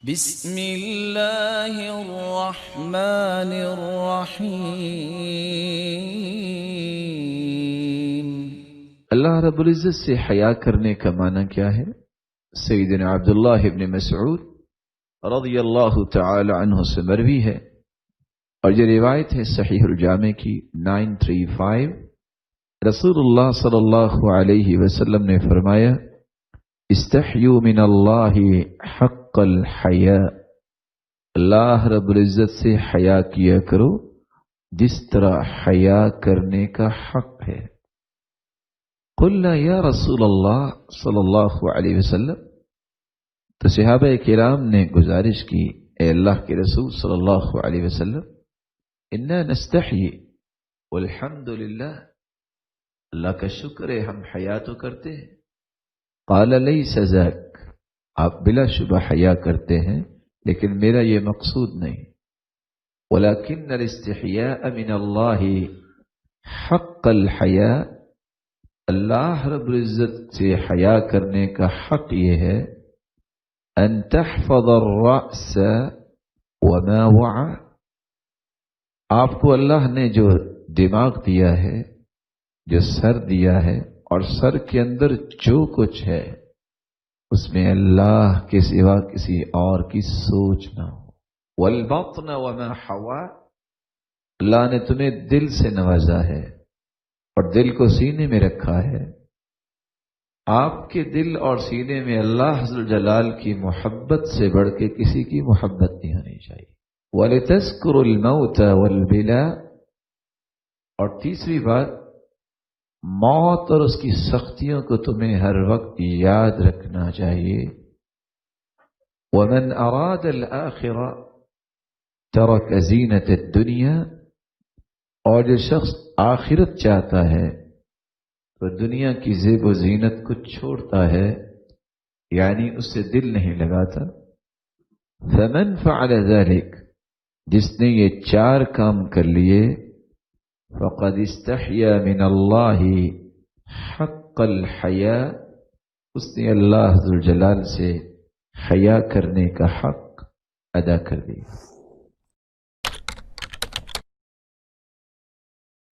بسم اللہ الرحمن الرحیم۔ اللہ رب العزت سے حیا کرنے کا معنی کیا ہے؟ سیدنا عبداللہ ابن مسعود رضی اللہ تعالی عنہ سے مروی ہے، اور یہ روایت ہے صحیح الجامع کی 935۔ رسول اللہ صلی اللہ علیہ وسلم نے فرمایا، استحیوا من اللہ حق الحیاء، اللہ رب العزت سے حیا کیا کرو جس طرح حیا کرنے کا حق ہے۔ قلنا یا رسول اللہ صلی اللہ علیہ وسلم، تو صحابہ کرام نے گزارش کی، اے اللہ کے رسول صلی اللہ علیہ وسلم، انا نستحی والحمد للہ، اللہ کا شکر ہے ہم حیا تو کرتے ہیں۔ قال لیس ذاک، آپ بلا شبہ حیا کرتے ہیں لیکن میرا یہ مقصود نہیں، ولکن الاستحیاء من اللہ حق الحیاء، اللہ رب العزت سے حیا کرنے کا حق یہ ہے، ان تحفظ الرأس وما وعى، آپ کو اللہ نے جو دماغ دیا ہے، جو سر دیا ہے، اور سر کے اندر جو کچھ ہے اس میں اللہ کے سوا کسی اور کی سوچ نہ ہو۔ والبطن وما حوى، اللہ نے تمہیں دل سے نوازا ہے اور دل کو سینے میں رکھا ہے، آپ کے دل اور سینے میں اللہ ذوالجلال کی محبت سے بڑھ کے کسی کی محبت نہیں ہونی چاہیے۔ وَلِتَذْكُرُوا الْمَوْتَ وَالْبِلَا، اور تیسری بات، موت اور اس کی سختیوں کو تمہیں ہر وقت یاد رکھنا چاہیے۔ وَمَنْ أَرَادَ الْآخِرَةَ تَرَكَ زِينَةَ الدُّنْيَا، اور جو شخص آخرت چاہتا ہے تو دنیا کی زیب و زینت کو چھوڑتا ہے، یعنی اس سے دل نہیں لگاتا۔ فَمَنْ فَعَلَ ذَلِكَ، جس نے یہ چار کام کر لیے، فَقَدْ اسْتَحْيَا مِنَ اللَّهِ حَقَّ الْحَيَاءِ، اس نے اللہ ذوالجلال سے حیا کرنے کا حق ادا کر دیا۔